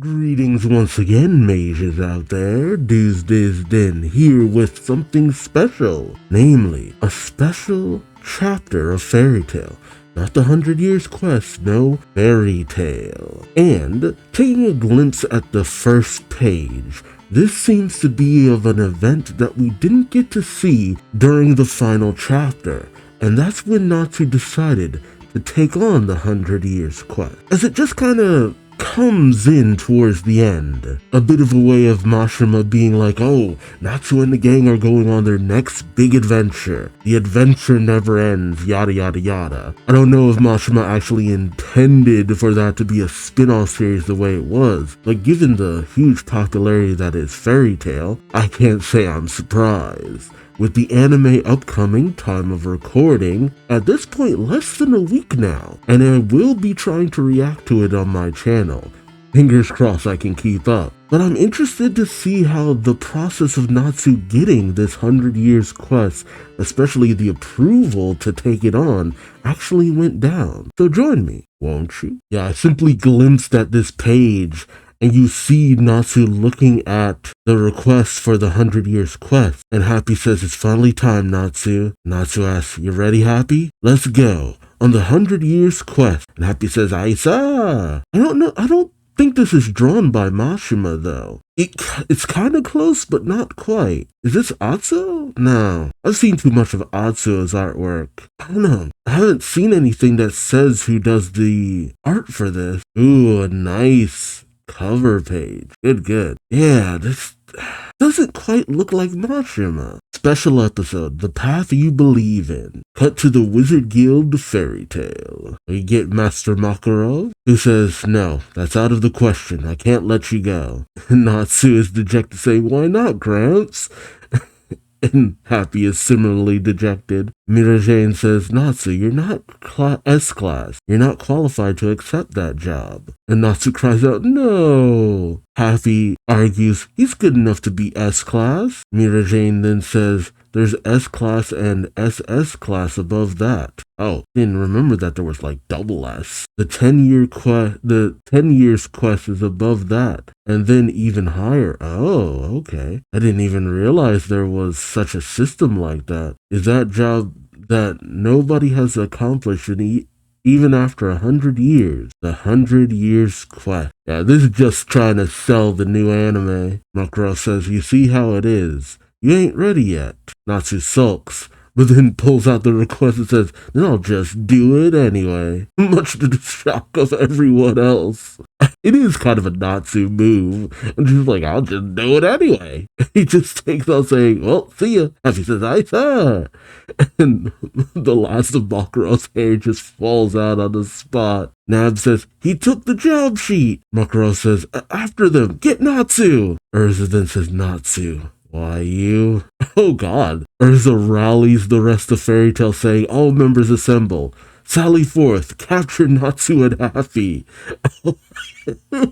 Greetings once again, mages out there. Duuz-Diz-Din here with something special, namely a special chapter of fairy tale. Not the 100 Years quest, no, fairy tale. And taking a glimpse at the first page, this seems to be of an event that we didn't get to see during the final chapter, and that's when Natsu decided to take on the 100 Years quest, as it just kinda comes in towards the end. A bit of a way of Mashima being like, oh, Natsu and the gang are going on their next big adventure. The adventure never ends, yada yada yada. I don't know if Mashima actually intended for that to be a spin-off series the way it was, but given the huge popularity that is fairy tale, I can't say I'm surprised. With the anime upcoming, time of recording, at this point less than a week now, and I will be trying to react to it on my channel. Fingers crossed I can keep up. But I'm interested to see how the process of Natsu getting this 100 Years quest, especially the approval to take it on, actually went down. So join me, won't you? Yeah, I simply glimpsed at this page, and you see Natsu looking at the request for the 100 Years quest. And Happy says, it's finally time, Natsu. Natsu asks, you ready, Happy? Let's go. On the 100 Years quest. And Happy says, Aisa. I don't think this is drawn by Mashima, though. It's kind of close, but not quite. Is this Atsuo? No. I've seen too much of Atsuo's artwork. I don't know. I haven't seen anything that says who does the art for this. Ooh, a nice cover page. Good. Yeah, this doesn't quite look like Mashima. Special episode, The Path You Believe In. Cut to the Wizard Guild fairy tale. We get Master Makarov, who says, no, that's out of the question. I can't let you go. Natsu is dejected, saying, why not, Gramps? And Happy is similarly dejected. Mirajane says, Natsu, you're not S-class. You're not qualified to accept that job. And Natsu cries out, no. Happy argues, he's good enough to be S-class. Mirajane then says, there's S-class and SS-class above that. Oh, didn't remember that there was like double S. The 10 years quest is above that. And then even higher. Oh, okay. I didn't even realize there was such a system like that. Is that job that nobody has accomplished even after 100 years? The 100 Years quest. Yeah, this is just trying to sell the new anime. Makaro says, you see how it is. You ain't ready yet. Natsu sulks, but then pulls out the request and says, then I'll just do it anyway. Much to the shock of everyone else. It is kind of a Natsu move. And she's like, I'll just do it anyway. He just takes out saying, well, see ya. Happy says, Aisa. And the last of Makaro's hair just falls out on the spot. Nab says, he took the job sheet. Makaro says, after them, get Natsu. Urza then says, Natsu. Why you? Oh god. Urza rallies the rest of Fairy Tail saying, all members assemble. Sally forth, capture Natsu and Happy.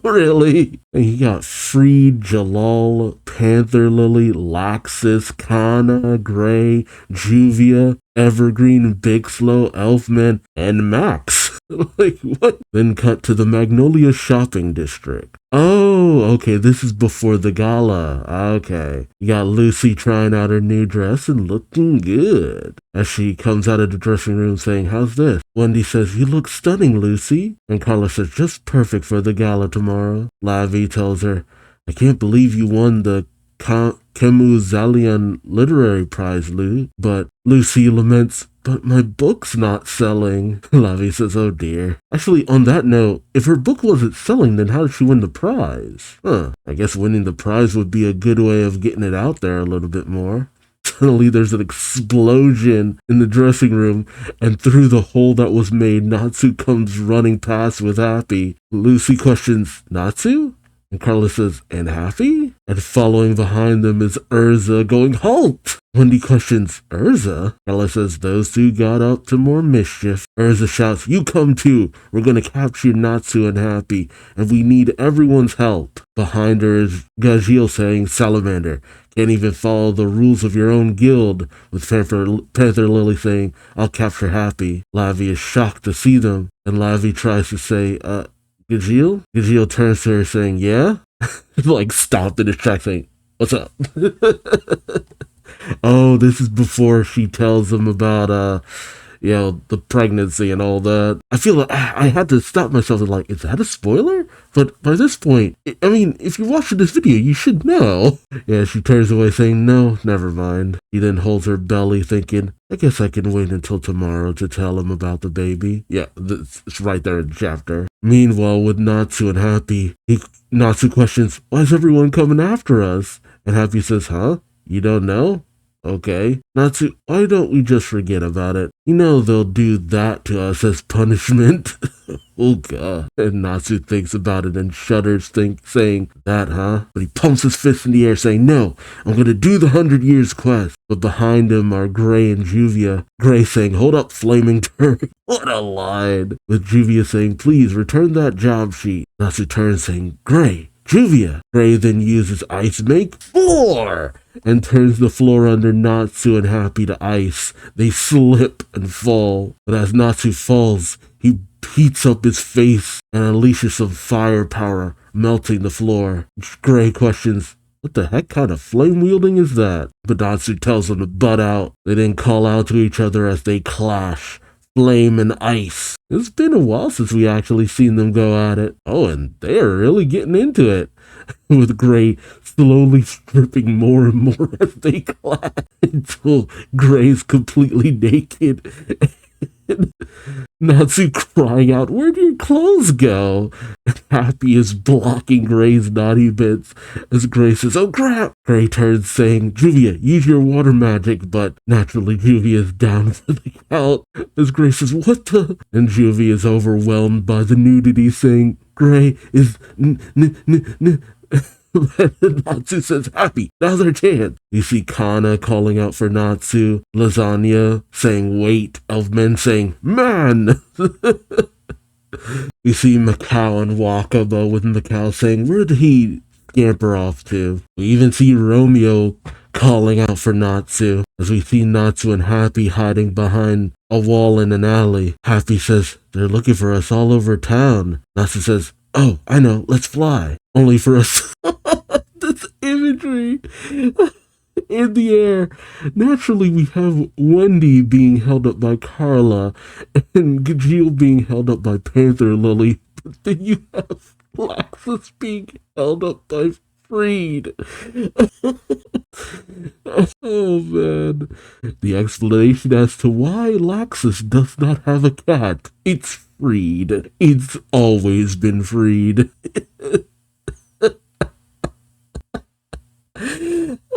Really? And he got Freed, Jalal, Panther Lily, Laxus, Kana, Gray, Juvia, Evergreen, Big Slow, Elfman, and Max. Like, what? Then cut to the Magnolia Shopping District. Oh, okay, this is before the gala. Okay. You got Lucy trying out her new dress and looking good. As she comes out of the dressing room saying, how's this? Wendy says, you look stunning, Lucy. And Carla says, just perfect for the gala tomorrow. Lavi tells her, I can't believe you won the Kemu Zalian Literary Prize, Lou. But Lucy laments, but my book's not selling. Lavi says, oh dear. Actually, on that note, if her book wasn't selling, then how did she win the prize? I guess winning the prize would be a good way of getting it out there a little bit more. Suddenly there's an explosion in the dressing room, and through the hole that was made, Natsu comes running past with Happy. Lucy questions, Natsu? And Carla says, and Happy? And following behind them is Urza going, halt! Wendy questions, Urza? Carla says, those two got up to more mischief. Urza shouts, you come too! We're gonna capture Natsu and Happy, and we need everyone's help. Behind her is Gajil saying, Salamander, can't even follow the rules of your own guild, with Panther Lily saying, I'll capture Happy. Lavi is shocked to see them, and Lavi tries to say, Gajeel? Gajeel turns to her saying, yeah? Like stopped in his tracks saying, what's up? Oh, this is before she tells him about the pregnancy and all that. I feel like I had to stop myself and like, is that a spoiler? But by this point, I mean, if you're watching this video, you should know. Yeah, she turns away saying, no, never mind. She then holds her belly thinking, I guess I can wait until tomorrow to tell him about the baby. Yeah, it's right there in the chapter. Meanwhile, with Natsu and Happy, Natsu questions, why is everyone coming after us? And Happy says, huh? You don't know? Okay. Natsu, why don't we just forget about it? You know they'll do that to us as punishment. Oh god. And Natsu thinks about it and shudders, saying, that, huh? But he pumps his fist in the air saying, no, I'm gonna do the 100 Years quest. But behind him are Gray and Juvia. Gray saying, hold up, flaming turd. What a line. With Juvia saying, please return that job sheet. Natsu turns saying, Gray, Juvia. Gray then uses ice make 4 and turns the floor under Natsu and Happy to ice. They slip and fall, but as Natsu falls, he heats up his face and unleashes some firepower, melting the floor. Gray questions, what the heck kind of flame wielding is that? But Natsu tells them to butt out. They then call out to each other as they clash. Flame and ice. It's been a while since we actually seen them go at it. Oh, and they are really getting into it. With Gray slowly stripping more and more as they clash until Gray's completely naked. And Natsu crying out, where'd your clothes go? And Happy is blocking Gray's naughty bits as Gray says, oh crap! Gray turns saying, Juvia, use your water magic, but naturally Juvia is down for the count as Gray says, what the? And Juvia is overwhelmed by the nudity saying, Gray is Natsu says, Happy, now's our chance. You see Kana calling out for Natsu, Lasagna saying wait, Elfman saying man. You see Macau and Wakaba with Macau saying, where did he scamper off to? We even see Romeo calling out for Natsu as we see Natsu and Happy hiding behind a wall in an alley. Happy says, they're looking for us all over town. Natsu says, oh, I know, let's fly. Only for us. This imagery in the air. Naturally, we have Wendy being held up by Carla and Gajeel being held up by Panther Lily. But then you have Laxus being held up by Freed. Oh man. The explanation as to why Laxus does not have a cat. It's Freed. It's always been Freed.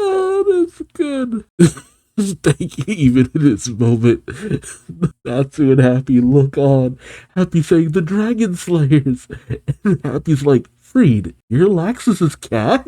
Oh, that's good. Thank you. Even in this moment, Natsu and Happy look on. Happy saying, the Dragon Slayers. And Happy's like, Freed, you're Laxus's cat?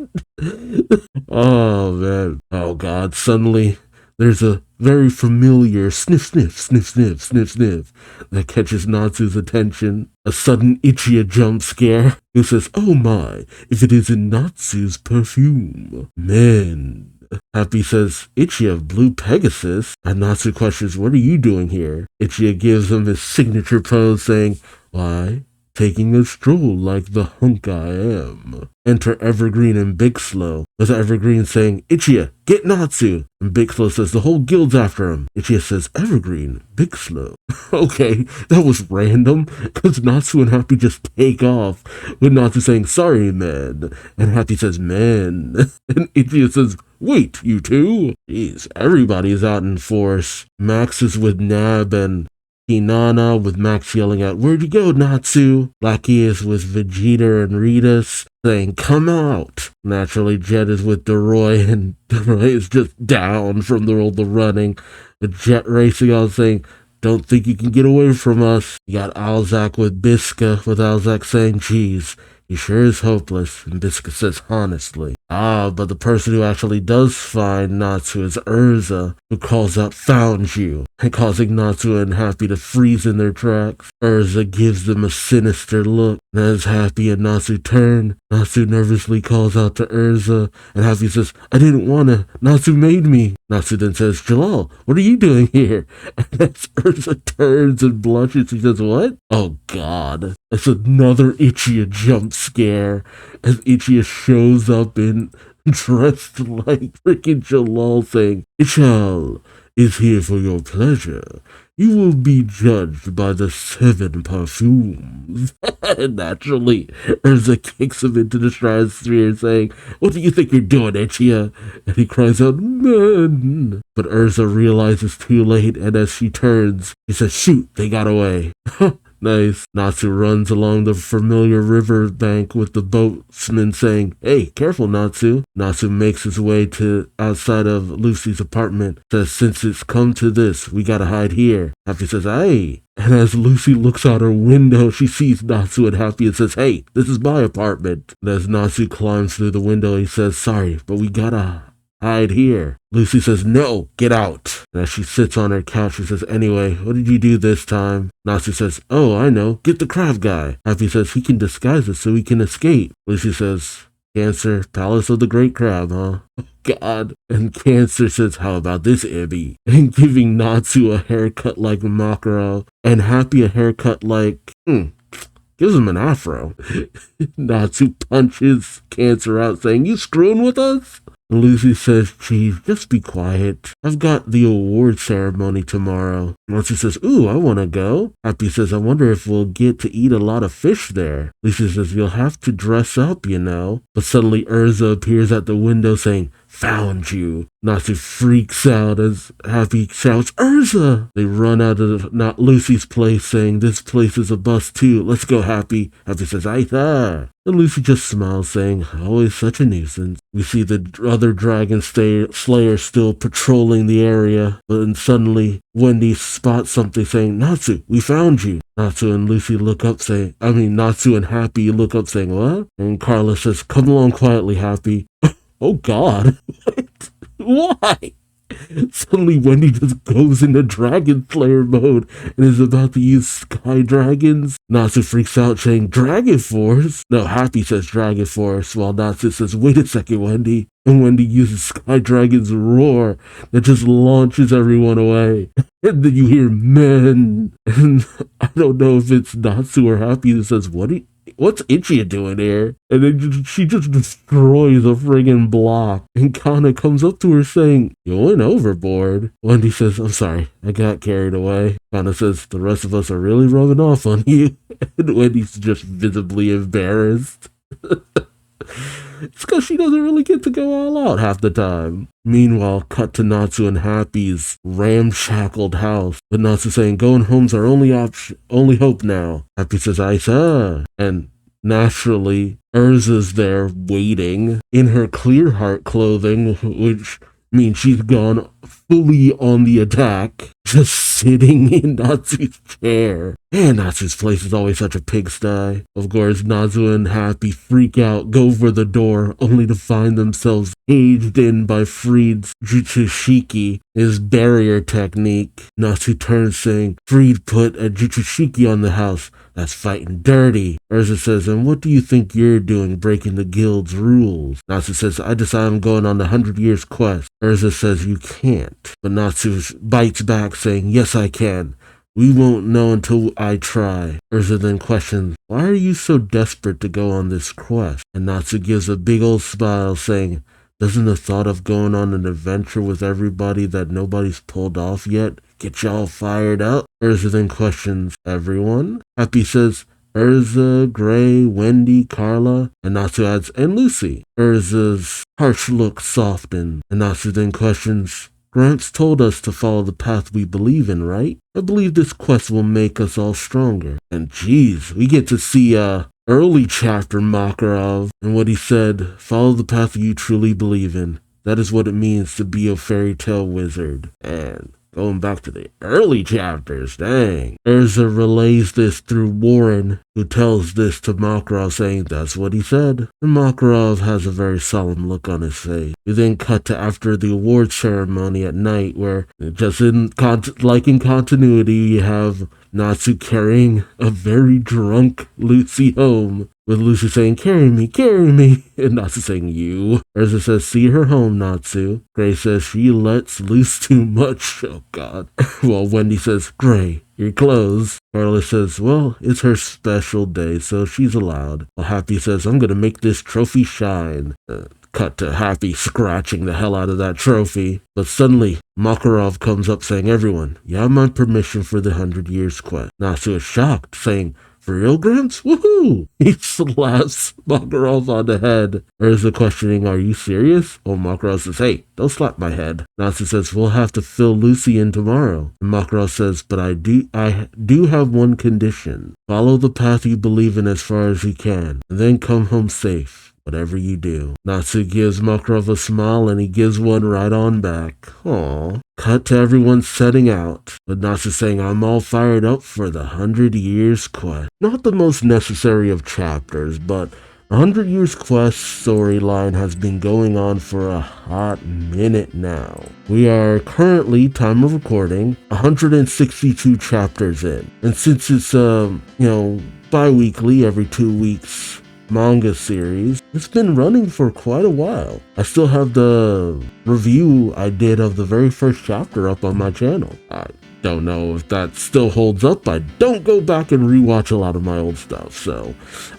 Oh, man. Oh, God. Suddenly, there's a very familiar sniff, sniff, sniff, sniff, sniff, sniff that catches Natsu's attention. A sudden Ichiya jump scare who says, oh my, if it isn't Natsu's perfume. Man. Happy says, Ichiya, Blue Pegasus? And Natsu questions, what are you doing here? Ichiya gives him his signature pose saying, why, taking a stroll like the hunk I am. Enter Evergreen and Big Slow, with Evergreen saying, Ichiya, get Natsu! And Big Slow says, the whole guild's after him. Ichiya says, Evergreen, Big Slow. Okay, that was random, because Natsu and Happy just take off, with Natsu saying, sorry, man. And Happy says, man. And Ichiya says, wait, you two? Jeez, everybody's out in force. Max is with Nab and Hinana with Max yelling out, where'd you go, Natsu? Blackie is with Vegeta and Ritas saying, come out. Naturally, Jet is with Deroy, and Deroy is just down from all the running. With Jet racing on saying, don't think you can get away from us. You got Alzak with Biska, with Alzak saying, geez, he sure is hopeless. And Biska says, honestly. But the person who actually does find Natsu is Urza, who calls out, "Found you," and causing Natsu and Happy to freeze in their tracks. Urza gives them a sinister look, and as Happy and Natsu turn, Natsu nervously calls out to Urza, and Happy says, "I didn't wanna, Natsu made me." Natsu then says, "Jalal, what are you doing here?" And as Urza turns and blushes, he says, "What?" Oh god. It's another Ichiya jump scare as Ichiya shows up dressed like freaking Jalal saying, "Ichal is here for your pleasure. You will be judged by the 7 perfumes." Naturally, Urza kicks him into the stratosphere saying, "What do you think you're doing, Ichiya?" And he cries out, "Men!" But Urza realizes too late, and as she turns, he says, "Shoot, they got away." Nice. Natsu runs along the familiar river bank with the boatsman saying, "Hey, careful, Natsu." Natsu makes his way to outside of Lucy's apartment, says, "Since it's come to this, we gotta hide here." Happy says, "Hey." And as Lucy looks out her window, she sees Natsu and Happy and says, "Hey, this is my apartment." And as Natsu climbs through the window, he says, "Sorry, but we gotta hide here." Lucy says, "No, get out." And as she sits on her couch, she says, "Anyway, what did you do this time?" Natsu says, "Oh, I know. Get the crab guy." Happy says, "He can disguise us so we can escape." Lucy says, "Cancer, Palace of the Great Crab, huh?" Oh, God. And Cancer says, "How about this, Ibby?" And giving Natsu a haircut like Makaro, and Happy a haircut like, gives him an afro. Natsu punches Cancer out, saying, "You screwing with us?" Lucy says, "Geez, just be quiet. I've got the award ceremony tomorrow." Lucy says, "Ooh, I want to go." Happy says, "I wonder if we'll get to eat a lot of fish there." Lucy says, "You'll have to dress up, you know." But suddenly Urza appears at the window saying, "Found you." Natsu freaks out as Happy shouts, "Urza!" They run out of not Lucy's place saying, "This place is a bust too. Let's go, Happy." Happy says, "Aita." And Lucy just smiles saying, "Always such a nuisance." We see the other dragon slayer still patrolling the area, but then suddenly Wendy spots something saying, "Natsu, we found you." Natsu and Lucy look up saying, Natsu and Happy look up saying, "What?" And Carla says, "Come along quietly, Happy." Oh god. Why? Suddenly Wendy just goes into Dragon Slayer mode and is about to use Sky Dragons. Natsu freaks out saying, "Dragon Force?" No, Happy says Dragon Force, while Natsu says, "Wait a second, Wendy." And Wendy uses Sky Dragon's roar that just launches everyone away. And then you hear "men." And I don't know if it's Natsu or Happy that says, What's Ichiya doing here?" And then she just destroys a friggin' block. And Kana comes up to her saying, "You went overboard." Wendy says, "I'm sorry, I got carried away." Kana says, "The rest of us are really rubbing off on you." And Wendy's just visibly embarrassed. It's because she doesn't really get to go all out half the time. Meanwhile, cut to Natsu and Happy's ramshackled house, with Natsu saying, "Going home's our only hope now." Happy says, "Aisa." And naturally, Urza's there waiting in her clear heart clothing, which means she's gone fully on the attack, just sitting in Natsu's chair. And Natsu's place is always such a pigsty. Of course, Natsu and Happy freak out, go for the door, only to find themselves caged in by Freed's Jutsushiki, his barrier technique. Natsu turns saying, "Freed put a Jutsushiki on the house. That's fighting dirty." Urza says, "And what do you think you're doing breaking the guild's rules?" Natsu says, "I decide I'm going on the 100 years quest." Urza says, "You can't." But Natsu bites back saying, "Yes, I can. We won't know until I try." Urza then questions, "Why are you so desperate to go on this quest?" And Natsu gives a big old smile saying, "Doesn't the thought of going on an adventure with everybody that nobody's pulled off yet get y'all fired up?" Urza then questions, "Everyone?" Happy says, "Urza, Gray, Wendy, Carla," and Natsu adds, "and Lucy." Urza's harsh look softens, and Natsu then questions, "Gramps told us to follow the path we believe in, right? I believe this quest will make us all stronger." And geez, we get to see early chapter Makarov and what he said, "Follow the path you truly believe in. That is what it means to be a fairy tale wizard." And going back to the early chapters, dang. Erza relays this through Warren, who tells this to Makarov, saying that's what he said. And Makarov has a very solemn look on his face. We then cut to after the award ceremony at night, where just in continuity, you have Natsu carrying a very drunk Lucy home, with Lucy saying, carry me, and Natsu saying, you. Erza says, see her home, Natsu. Gray says, she lets loose too much, oh god. Well, Wendy says, Gray, your clothes. Carla says, well, it's her special day, so she's allowed. While Happy says, I'm gonna make this trophy shine. Cut to Happy scratching the hell out of that trophy. But suddenly, Makarov comes up saying, everyone, you have my permission for the 100 Years quest. Natsu is shocked, saying, for real, Gramps? Woohoo! He slaps Makarov on the head. Erza questioning, are you serious? Oh, Makarov says, hey, don't slap my head. Natsu says, we'll have to fill Lucy in tomorrow. And Makarov says, but I do have one condition. Follow the path you believe in as far as you can, and then come home safe. Whatever you do. Natsu gives Makarov a smile and he gives one right on back. Aww. Cut to everyone setting out, with Natsu saying, I'm all fired up for the 100 Years quest. Not the most necessary of chapters, but 100 Years quest storyline has been going on for a hot minute now. We are currently, time of recording, 162 chapters in. And since it's, bi-weekly, every 2 weeks, manga series, it's been running for quite a while. I still have the review I did of the very first chapter up on my channel. I don't know if that still holds up. I don't go back and rewatch a lot of my old stuff, so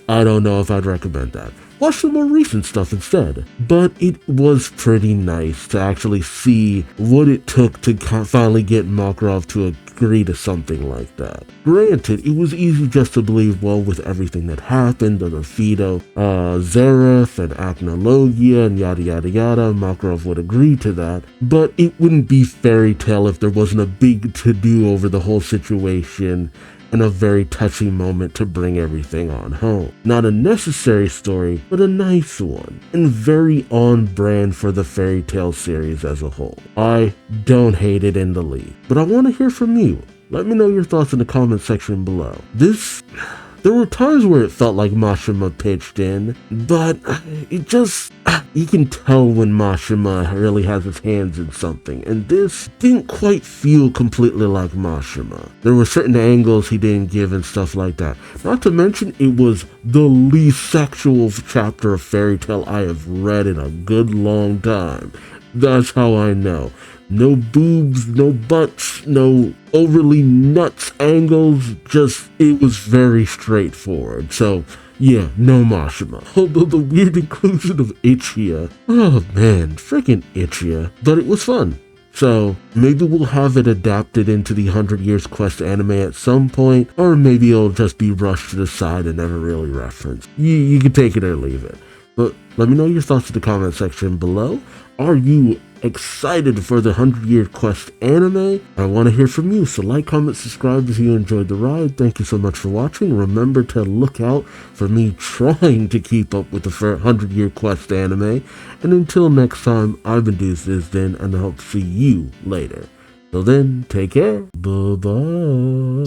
I don't know if I'd recommend that. Watch some more recent stuff instead. But it was pretty nice to actually see what it took to finally get Makarov to agree to something like that. Granted, it was easy just to believe, well, with everything that happened, the defeat of Zareth and Acnologia and yada yada yada, Makarov would agree to that. But it wouldn't be fairy tale if there wasn't a big to-do over the whole situation and a very touching moment to bring everything on home. Not a necessary story, but a nice one, and very on brand for the fairy tale series as a whole. I don't hate it in the least, but I want to hear from you. Let me know your thoughts in the comment section below. There were times where it felt like Mashima pitched in, but it just, you can tell when Mashima really has his hands in something, and this didn't quite feel completely like Mashima. There were certain angles he didn't give and stuff like that. Not to mention, it was the least sexual chapter of Fairy Tail I have read in a good long time. That's how I know. No boobs, no butts, no overly nuts angles, just, it was very straightforward. So, yeah, no Mashima. Although the weird inclusion of Ichiya, oh man, freaking Ichiya. But it was fun. So, maybe we'll have it adapted into the 100 Years Quest anime at some point, or maybe it'll just be rushed to the side and never really referenced. You can take it or leave it. But let me know your thoughts in the comment section below. Are you excited for the 100 Year Quest anime? I want to hear from you, so like, comment, subscribe if you enjoyed the ride. Thank you so much for watching. Remember to look out for me trying to keep up with the 100 Year Quest anime. And until next time, I've been Duuz-Diz-Din, and I hope to see you later. Till then, take care. Bye-bye.